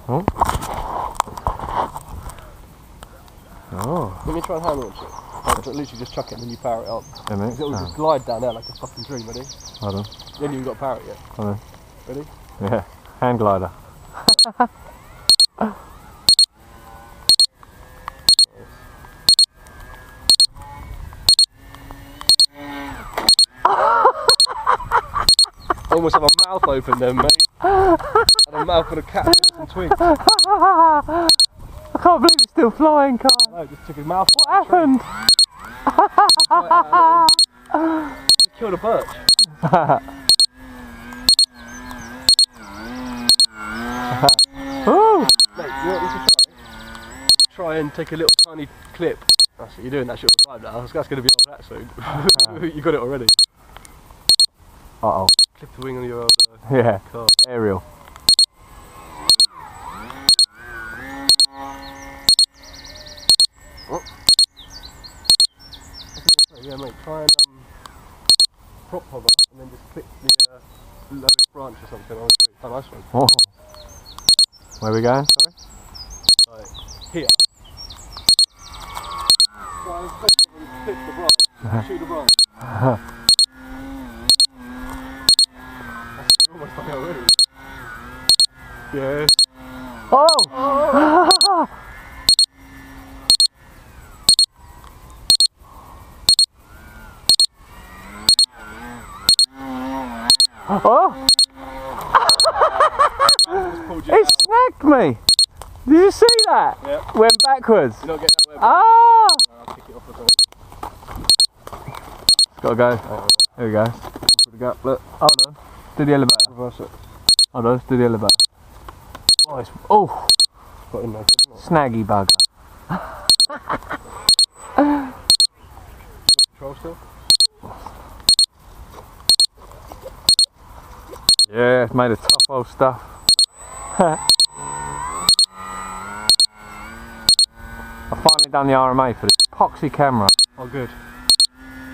Oh. Oh. Let me try and hand launch it. I'll literally just chuck it and then you power it up. Yeah, mate. It will just glide down there like a fucking dream, ready? Hold on. You haven't even got to power it yet. Hold on. Ready? Yeah. Hand glider. Almost have a mouth open then, mate. And a mouth with a cat and twigs. I can't believe it's still flying, Kai. No, just took his mouth. What happened? You killed a birch. Ooh. Mate, you know what we should try? Try and take a little tiny clip. That's what you're doing that shit all the time now. That's going to be old hat soon. You got it already. Uh-oh. Clip the wing on your old Yeah. car. Aerial. Yeah, mate, try and prop hover and then just clip the lowest branch or something on the tree. Oh, nice one. Oh. Where are we going? Sorry? Right, here. Try and prop hover and clip the branch. Shoot the branch. That's almost like already. Yes. Oh! Oh! It snagged me! Did you see that? Yeah. Went backwards. You're not getting that way. Ah! I'll kick it off or something. It's gotta go. There we go. Through the gap, look. Hold on. Do the elevator. Reverse it. Hold on, let's do the elevator. Oh, it's, oh! Got in there, good, isn't it? Snaggy bugger. Control still? Yeah, it's made of tough old stuff. I finally done the RMA for this epoxy camera. Oh, good.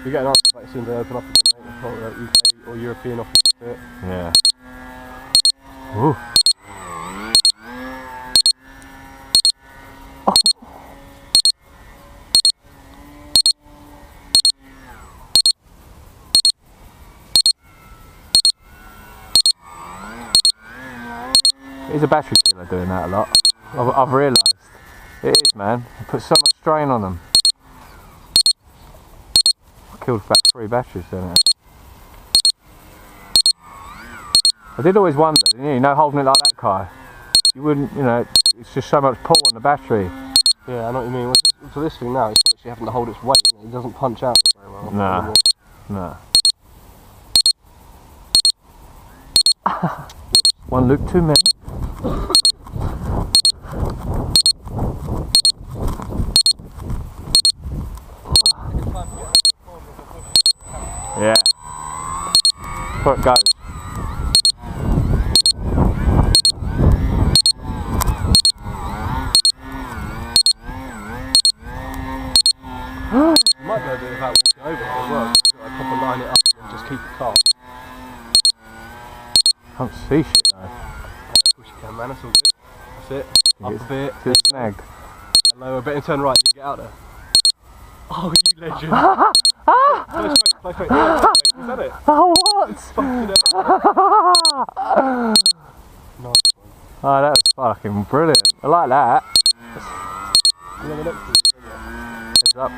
You get an answer back as soon as they open up again, mate. I'll probably like UK or European offices to it. Yeah. Ooh. It's a battery killer doing that a lot. I've realised. It is, man. It puts so much strain on them. I killed about 3 batteries doing it. I did always wonder, you know, holding it like that, Kai. You wouldn't, you know, it's just so much pull on the battery. Yeah, I know what you mean. For this thing now, it's actually having to hold its weight. It doesn't punch out very well. Nah. Nah. One loop too many. Yeah. Where it goes. You might be able to do it without walking over it as well. Like proper line it up and just keep it calm. Can't see shit though. Of course you can, man. That's all good. That's it. Up a bit. To the snag. Down lower a bit and turn right and you can get out there. Oh, you legend. Fly straight. Yeah, is that it? Oh, what? Fucking hell. Nice one. Oh, that was fucking brilliant. I like that. You know the next thing? Heads up.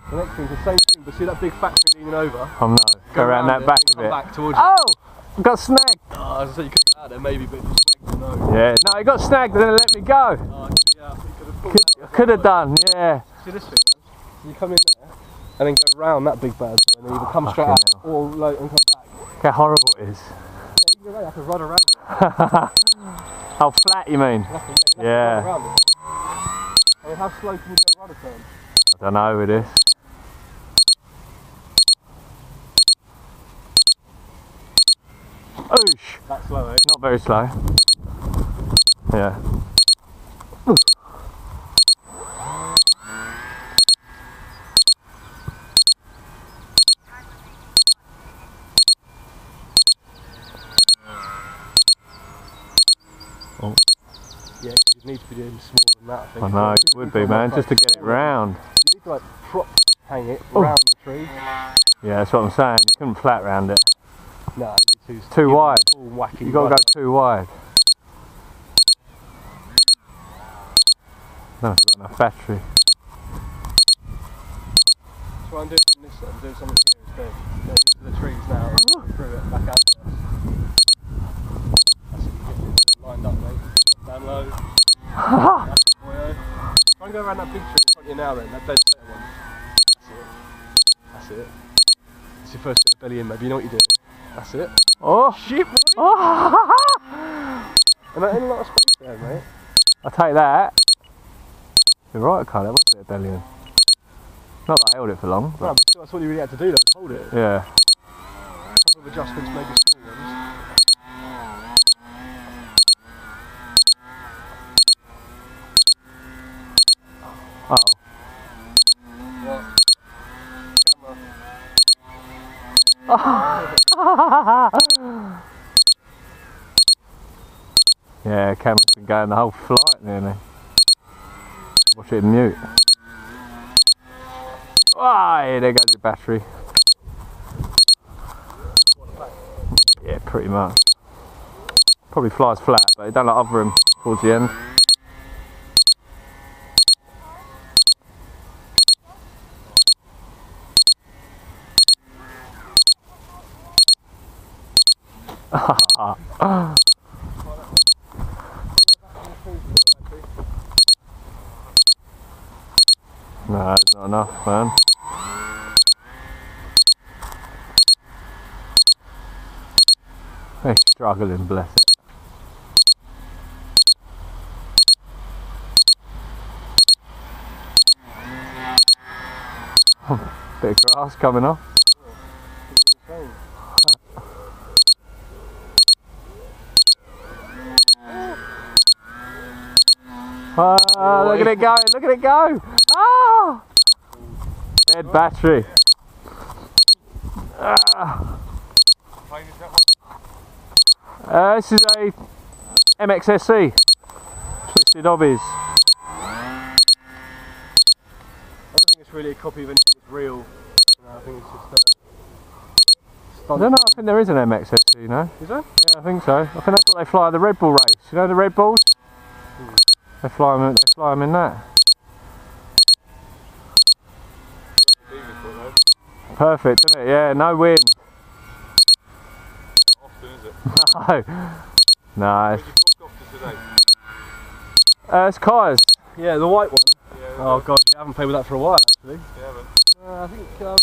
The next thing's the same thing, but see that big factory leaning over? Oh no. Go around that back and of it. come back towards you. Oh! I got snagged. Oh, as I said, you could have got out there maybe, but you snagged the nose. Yeah. No, it got snagged and then it let me go. Oh, yeah, I think you could have pulled out. Could have done, yeah. See this thing, man? You come in there and then go round that big bad boy and then either come straight out Fucking or low and come back. Look how horrible it is. Yeah, you can go right, you have to run around it. How flat you mean? You have to, you Yeah. have to run around it. I mean, how slow can you do a rudder turn? I don't know with this. Oosh! That slow, eh? Not very slow. Yeah. Oh. Yeah, 'cause you'd need to be doing smaller than that, I think. I know, it would be, man, just to get it round. You need to like prop hang it round the tree. Yeah, that's what I'm saying. You couldn't flat round it. No, it'd be Too wide. All wacky. You got to go too wide. I don't know if I've got enough battery. That's what I'm doing from this side. I'm doing something here instead. Go into the trees now, through it, back out to us. That's it, you get it lined up, mate. Down low. That's it, boyo. Try and go around that big tree in front of you now then, that dead center one. That's it. That's it. It's your first bit of belly in, maybe you know what you're doing. That's it. Oh! Shit, boy! Oh. And that ain't a lot of space there, mate. I'll take that. You're right, Carl, that was a bit of belly in. Not that I held it for long. No, but that's what you really had to do though, was hold it. Yeah. A couple of adjustments, maybe small ones. Uh-oh. What? Camera. Yeah, camera's been going the whole flight nearly. Watch it in mute. Ah, yeah, there goes your battery. Yeah, pretty much. Probably flies flat, but it don't like hover him towards the end. No, it's not enough, man. They're struggling, bless it. Bit of grass coming off. Ah, look at it go, look at it go! Ah! Dead battery. Ah. This is a MXSC. Twisted Hobbies. I don't think it's really a copy of anything that's real. No, I think it's just I don't know, I think there is an MXSC, you know? Is there? Yeah, I think so. I think that's what they fly at the Red Bull race. You know the Red Bulls? They fly them in that. Perfect, isn't it? Yeah, no wind. Not often, is it? No. No. Where'd you fuck off to today? It's Kai's. Yeah, the white one. Yeah, Oh god, you haven't played with that for a while actually. you haven't. I think more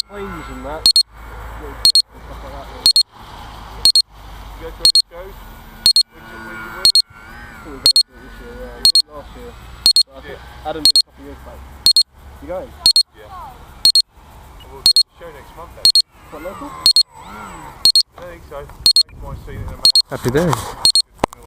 planes than that. Little jets and stuff like that. You go to any shows? Where'd you work? I think we're going to it this year, yeah. We did last year. But I think Adam did a couple of years back. You going? Yeah. I will do the show next month actually. Quite local? I don't think so. Makes my scene in a man. Happy days.